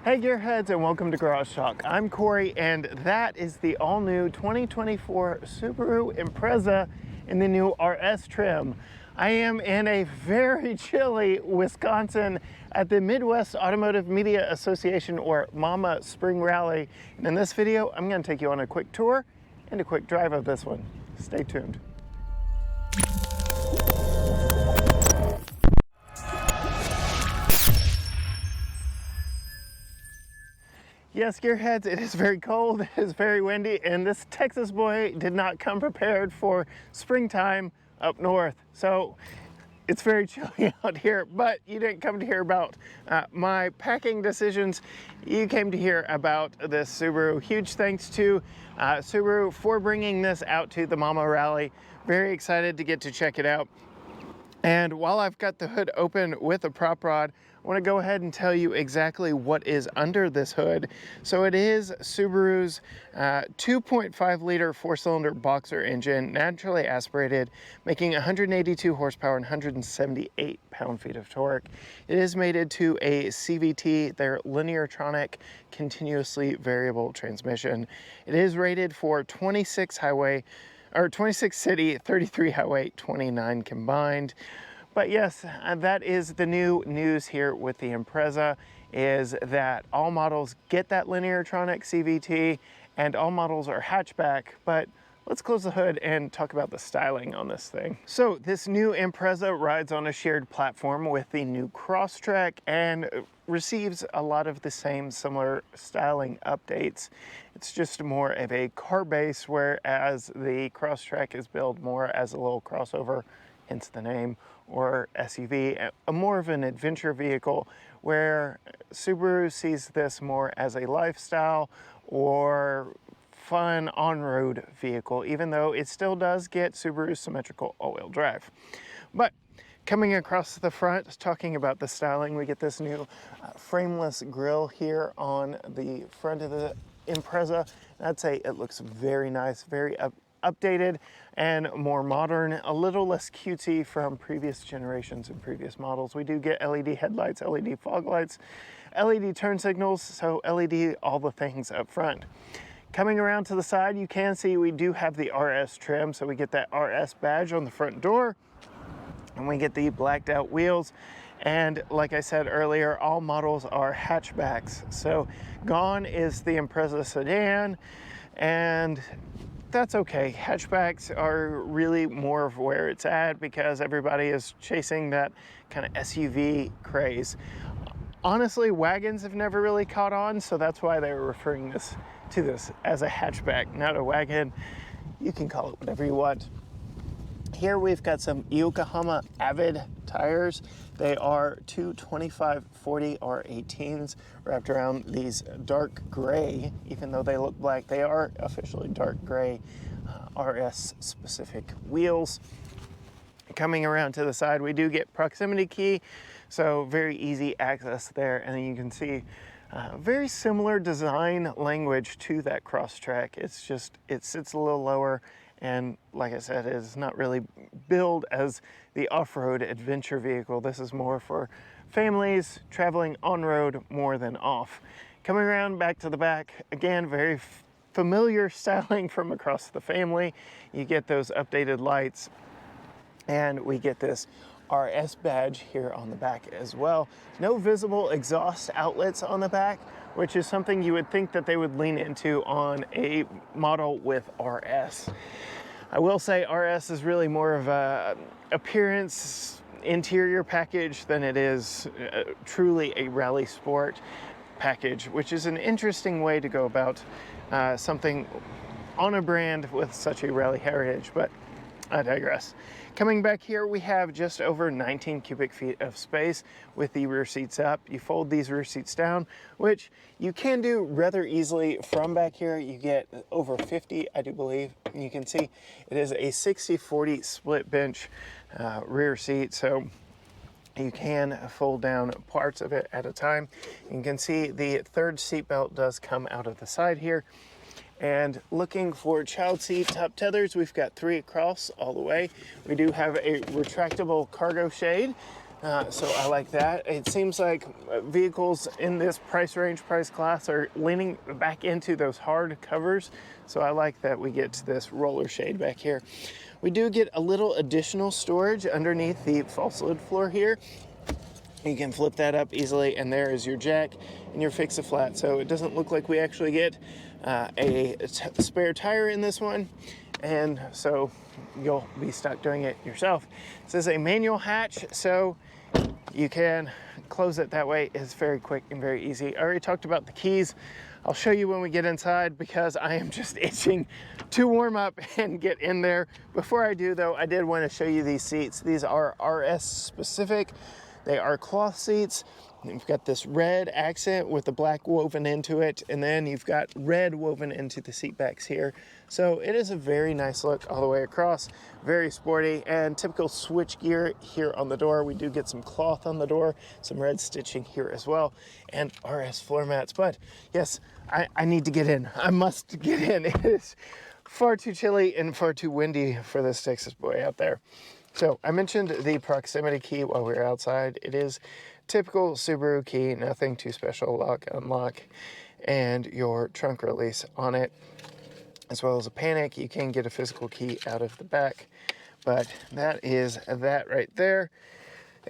Hey gearheads, and welcome to Garage Talk. I'm Corey, and that is the all-new 2024 Subaru Impreza in the new RS trim. I am in a very chilly Wisconsin at the Midwest Automotive Media Association, or MAMA Spring Rally. And in this video, I'm going to take you on a quick tour and a quick drive of this one. Stay tuned. Yes, gearheads, it is very cold, it is very windy, and this Texas boy did not come prepared for springtime up north. So it's very chilly out here, but you didn't come to hear about my packing decisions. You came to hear about this Subaru. Huge thanks to Subaru for bringing this out to the MAMA Rally. Very excited to get to check it out. And while I've got the hood open with a prop rod, I want to go ahead and tell you exactly what is under this hood. So it is Subaru's 2.5 liter four-cylinder boxer engine, naturally aspirated, making 182 horsepower and 178 pound-feet of torque. It is mated to a CVT, their Lineartronic continuously variable transmission. It is rated for 26 city, 33 highway, 29 combined. But yes, that is the new news here with the Impreza, is that all models get that Lineartronic CVT and all models are hatchback. But let's close the hood and talk about the styling on this thing. So this new Impreza rides on a shared platform with the new Crosstrek and receives a lot of the same similar styling updates. It's just more of a car base, whereas the Crosstrek is billed more as a little crossover, hence the name, or SUV, more of an adventure vehicle, where Subaru sees this more as a lifestyle or fun on-road vehicle, even though it still does get Subaru's symmetrical all-wheel drive. But coming across the front, talking about the styling, we get this new frameless grille here on the front of the Impreza. I'd say it looks very nice, very updated and more modern, a little less cutesy from previous generations and previous models. We do get LED headlights, LED fog lights, LED turn signals, so LED all the things up front. Coming around to the side, you can see we do have the RS trim, so we get that RS badge on the front door, and we get the blacked out wheels. And like I said earlier, all models are hatchbacks. So gone is the Impreza sedan, and that's okay. Hatchbacks are really more of where it's at because everybody is chasing that kind of SUV craze. Honestly, wagons have never really caught on, so that's why they were referring to this as a hatchback, not a wagon. You can call it whatever you want. Here we've got some Yokohama Avid tires. They are 225/40 R18s wrapped around these dark gray. Even though they look black, they are officially dark gray RS specific wheels. Coming around to the side, we do get proximity key, so very easy access there. And then you can see very similar design language to that Crosstrek. It's just, it sits a little lower. And like I said, it's not really billed as the off-road adventure vehicle. This is more for families traveling on-road more than off. Coming around back to the back, again, very familiar styling from across the family. You get those updated lights, and we get this RS badge here on the back as well. No visible exhaust outlets on the back, which is something you would think that they would lean into on a model with RS. I will say RS is really more of a appearance interior package than it is truly a rally sport package, which is an interesting way to go about something on a brand with such a rally heritage, but I digress. Coming back here, we have just over 19 cubic feet of space with the rear seats up. You fold these rear seats down, which you can do rather easily from back here. You get over 50, I do believe. And you can see it is a 60-40 split bench rear seat, so you can fold down parts of it at a time. You can see the third seat belt does come out of the side here. And looking for child seat top tethers, we've got 3 across all the way. We do have a retractable cargo shade So I like that. It seems like vehicles in this price range, price class are leaning back into those hard covers. So I like that we get to this roller shade back here. We do get a little additional storage underneath the false lid floor here. You can flip that up easily, and there is your jack and your fix-a-flat. So it doesn't look like we actually get a spare tire in this one, and so you'll be stuck doing it yourself. This is a manual hatch, so you can close it that way. It's very quick and very easy. I already talked about the keys. I'll show you when we get inside because I am just itching to warm up and get in there. Before I do though, I did want to show you these seats. These are RS specific. They are cloth seats. You've got this red accent with the black woven into it, and then you've got red woven into the seat backs here. So it is a very nice look all the way across, very sporty, and typical switch gear here on the door. We do get some cloth on the door, some red stitching here as well, and RS floor mats. But yes, I need to get in. I must get in. It is far too chilly and far too windy for this Texas boy out there. So I mentioned the proximity key while we were outside. It is typical Subaru key, nothing too special, lock, unlock, and your trunk release on it, as well as a panic. You can get a physical key out of the back, but that is that right there.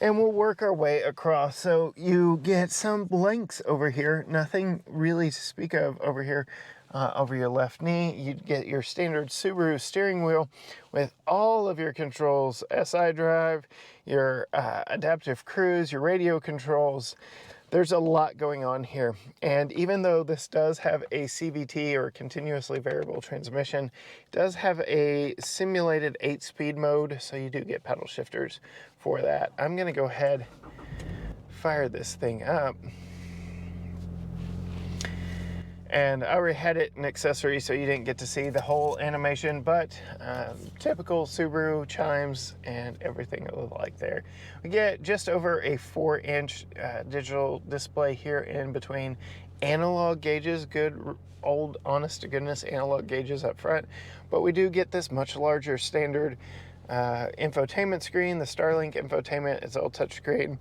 And we'll work our way across. So you get some blanks over here, nothing really to speak of over here. Over your left knee, you get your standard Subaru steering wheel with all of your controls, SI drive, your adaptive cruise, your radio controls. There's a lot going on here. And even though this does have a CVT, or continuously variable transmission, it does have a simulated 8-speed mode, so you do get pedal shifters for that. I'm gonna go ahead, fire this thing up. And I already had it in accessories, so you didn't get to see the whole animation, but typical Subaru chimes and everything like there. We get just over a 4-inch digital display here in between analog gauges, good old honest to goodness analog gauges up front, but we do get this much larger standard infotainment screen. The Starlink infotainment is all touchscreen,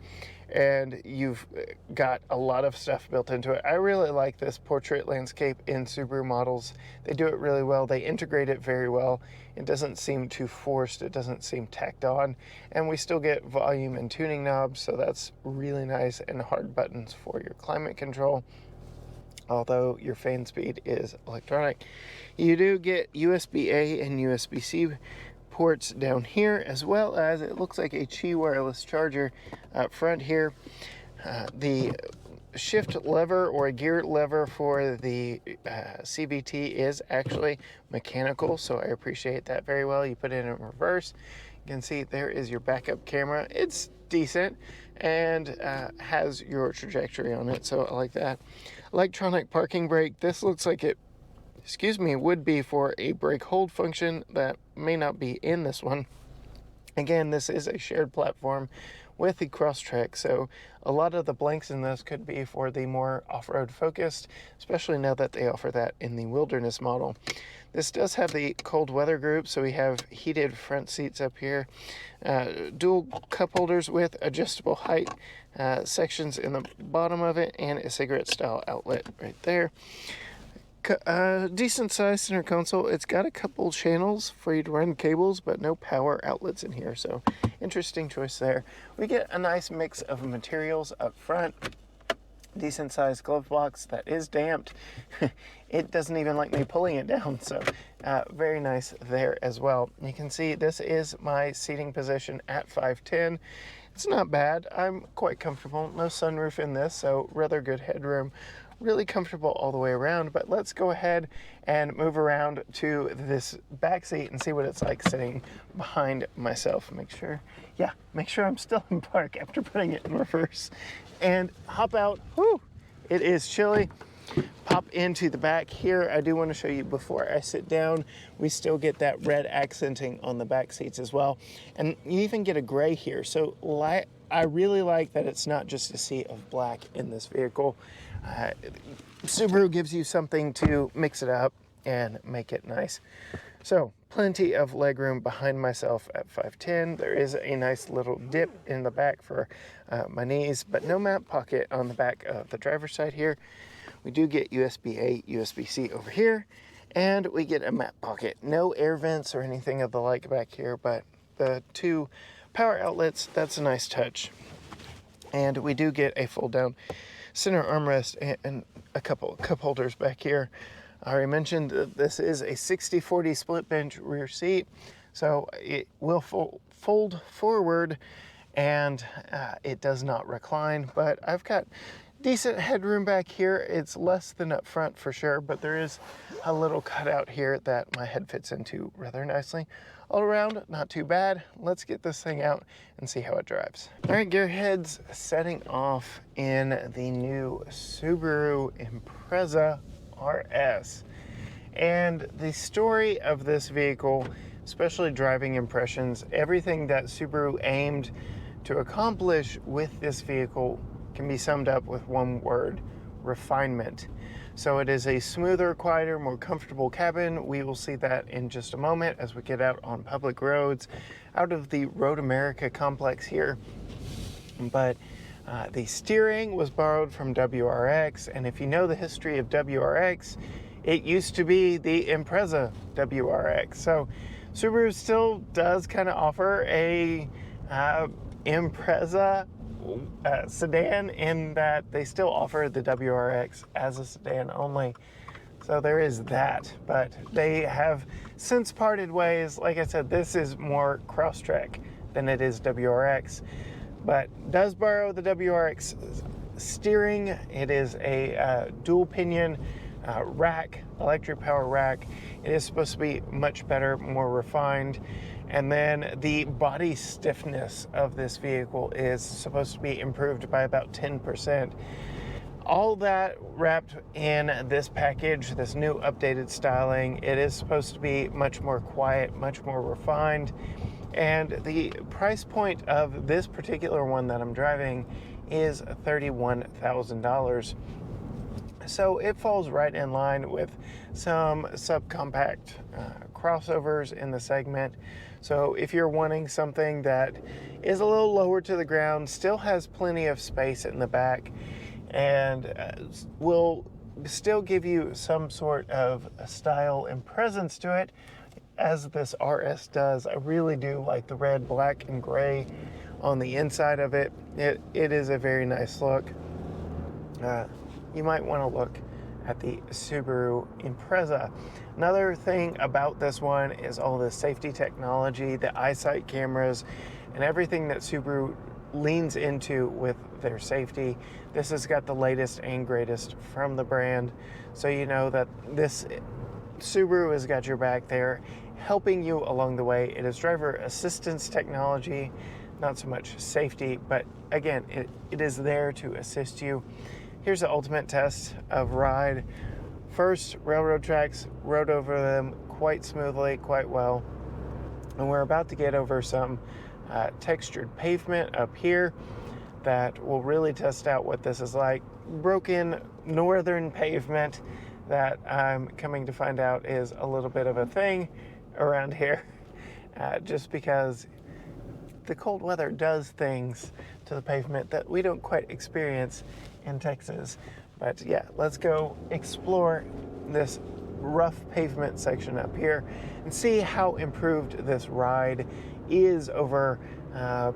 and you've got a lot of stuff built into it. I really like this portrait landscape in Subaru models. They do it really well. They integrate it very well. It doesn't seem too forced. It doesn't seem tacked on. And we still get volume and tuning knobs, so that's really nice, and hard buttons for your climate control, although your fan speed is electronic. You do get USB-A and USB-C ports down here, as well as it looks like a Qi wireless charger up front here. The shift lever, or a gear lever, for the CVT is actually mechanical, so I appreciate that very well. You put it in reverse, you can see there is your backup camera. It's decent and has your trajectory on it, so I like that. Electronic parking brake. This looks like it, would be for a brake hold function that may not be in this one. Again, this is a shared platform with the Crosstrek, so a lot of the blanks in this could be for the more off-road focused, especially now that they offer that in the Wilderness model. This does have the cold weather group, so we have heated front seats up here, dual cup holders with adjustable height sections in the bottom of it, and a cigarette style outlet right there. Decent sized center console. It's got a couple channels for you to run cables, but no power outlets in here, so interesting choice there. We get a nice mix of materials up front. Decent sized glove box that is damped. It doesn't even like me pulling it down, so very nice there as well. You can see this is my seating position at 5'10". It's not bad. I'm quite comfortable. No sunroof in this, so rather good headroom. Really comfortable all the way around. But let's go ahead and move around to this back seat and see what it's like sitting behind myself. Make sure I'm still in park after putting it in reverse, and hop out. Whew, it is chilly. Pop into the back here. I do want to show you before I sit down, we still get that red accenting on the back seats as well, and you even get a gray here. So I really like that it's not just a sea of black in this vehicle. Subaru gives you something to mix it up and make it nice. So plenty of legroom behind myself at 5'10". There is a nice little dip in the back for my knees, but no map pocket on the back of the driver's side here. We do get USB-A, USB-C over here, and we get a map pocket. No air vents or anything of the like back here, but the 2 power outlets, that's a nice touch. And we do get a fold down center armrest and a couple cup holders back here. I already mentioned that this is a 60/40 split bench rear seat, so it will fold forward, and it does not recline, but I've got decent headroom back here. It's less than up front for sure, but there is a little cutout here that my head fits into rather nicely. All around, not too bad. Let's get this thing out and see how it drives. All right, gearheads, setting off in the new Subaru Impreza RS. And the story of this vehicle, especially driving impressions, everything that Subaru aimed to accomplish with this vehicle can be summed up with one word: refinement. So it is a smoother, quieter, more comfortable cabin. We will see that in just a moment as we get out on public roads, out of the Road America complex here. But the steering was borrowed from WRX, and if you know the history of WRX, it used to be the Impreza WRX. So Subaru still does kind of offer a Impreza sedan, in that they still offer the WRX as a sedan only. So there is that, but they have since parted ways. Like I said, this is more Crosstrek than it is WRX, but does borrow the WRX steering. It is a dual pinion rack, electric power rack. It is supposed to be much better, more refined. And then the body stiffness of this vehicle is supposed to be improved by about 10%. All that wrapped in this package, this new updated styling. It is supposed to be much more quiet, much more refined. And the price point of this particular one that I'm driving is $31,000. So it falls right in line with some subcompact crossovers in the segment. So if you're wanting something that is a little lower to the ground, still has plenty of space in the back, and will still give you some sort of style and presence to it, as this RS does. I really do like the red, black, and gray on the inside of it. It is a very nice look. You might want to look at the Subaru Impreza. Another thing about this one is all the safety technology, the EyeSight cameras, and everything that Subaru leans into with their safety. This has got the latest and greatest from the brand, so you know that this Subaru has got your back there, helping you along the way. It is driver assistance technology, not so much safety, but again, it is there to assist you. Here's the ultimate test of ride. First, railroad tracks, rode over them quite smoothly, quite well. And we're about to get over some textured pavement up here that will really test out what this is like. Broken northern pavement that I'm coming to find out is a little bit of a thing around here, just because the cold weather does things to the pavement that we don't quite experience in Texas. But yeah, let's go explore this rough pavement section up here and see how improved this ride is over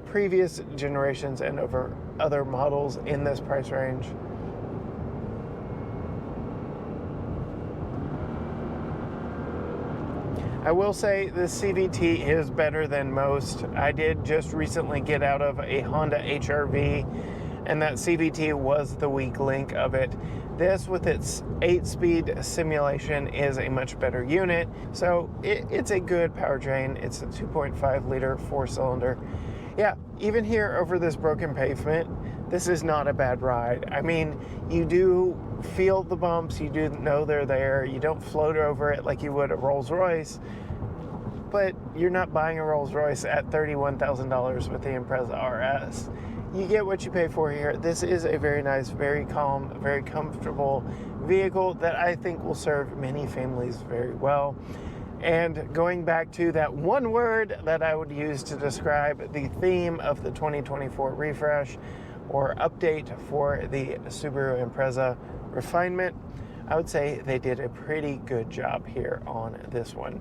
previous generations and over other models in this price range. I will say this CVT is better than most. I did just recently get out of a Honda HR-V, and that CVT was the weak link of it. This, with its 8-speed simulation, is a much better unit. So it's a good powertrain. It's a 2.5 liter 4-cylinder. Yeah, even here over this broken pavement, this is not a bad ride. I mean, you do feel the bumps, you do know they're there, you don't float over it like you would a Rolls-Royce, but you're not buying a Rolls-Royce at $31,000 with the Impreza RS. You get what you pay for here. This is a very nice, very calm, very comfortable vehicle that I think will serve many families very well. And going back to that one word that I would use to describe the theme of the 2024 refresh or update for the Subaru Impreza refinement, I would say they did a pretty good job here on this one.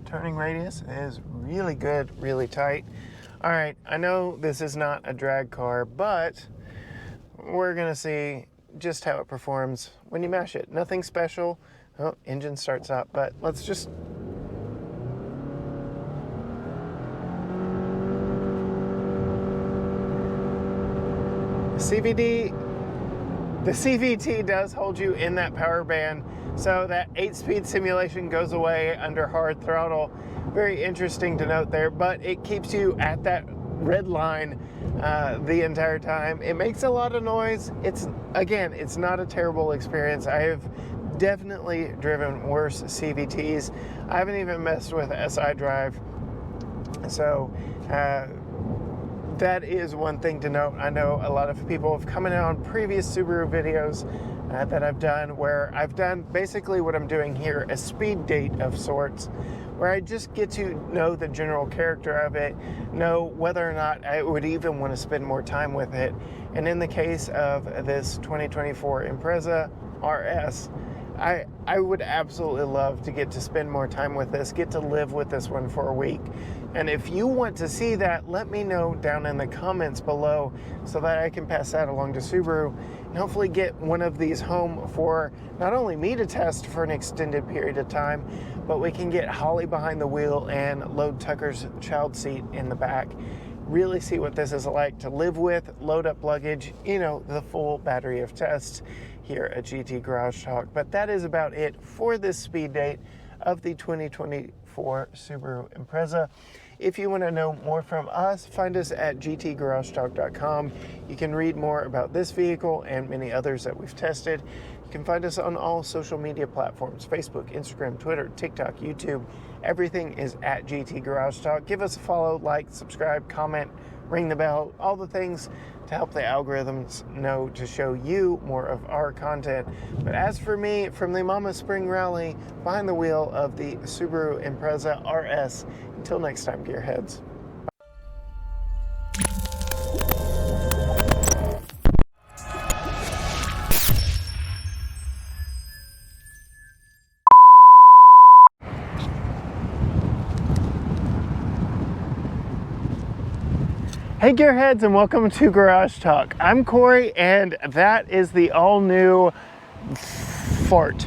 Turning radius is really good, really tight. All right, I know this is not a drag car, but we're gonna see just how it performs when you mash it. Nothing special. Oh, engine starts up, but let's just... The CVT does hold you in that power band, so that 8-speed simulation goes away under hard throttle. Very interesting to note there, but it keeps you at that red line the entire time. It makes a lot of noise. It's not a terrible experience. I have definitely driven worse CVTs. I haven't even messed with SI drive, so that is one thing to note. I know a lot of people have come in on previous Subaru videos that I've done where I've done basically what I'm doing here, a speed date of sorts, where I just get to know the general character of it, know whether or not I would even want to spend more time with it. And in the case of this 2024 Impreza RS, I would absolutely love to get to spend more time with this, get to live with this one for a week. And if you want to see that, let me know down in the comments below so that I can pass that along to Subaru and hopefully get one of these home for not only me to test for an extended period of time, but we can get Holly behind the wheel and load Tucker's child seat in the back. Really see what this is like to live with, load up luggage, you know, the full battery of tests here at GT Garage Talk. But that is about it for this speed date of the 2024 Subaru Impreza. If you want to know more from us, find us at gtgaragetalk.com. You can read more about this vehicle and many others that we've tested. You can find us on all social media platforms: Facebook, Instagram, Twitter, TikTok, YouTube. Everything is at GT Garage Talk. Give us a follow, like, subscribe, comment, ring the bell, all the things to help the algorithms know to show you more of our content. But as for me, from the Mama Spring Rally behind the wheel of the Subaru Impreza RS, until next time, gearheads. Hey gearheads, and welcome to Garage Talk. I'm Corey, and that is the all-new fart.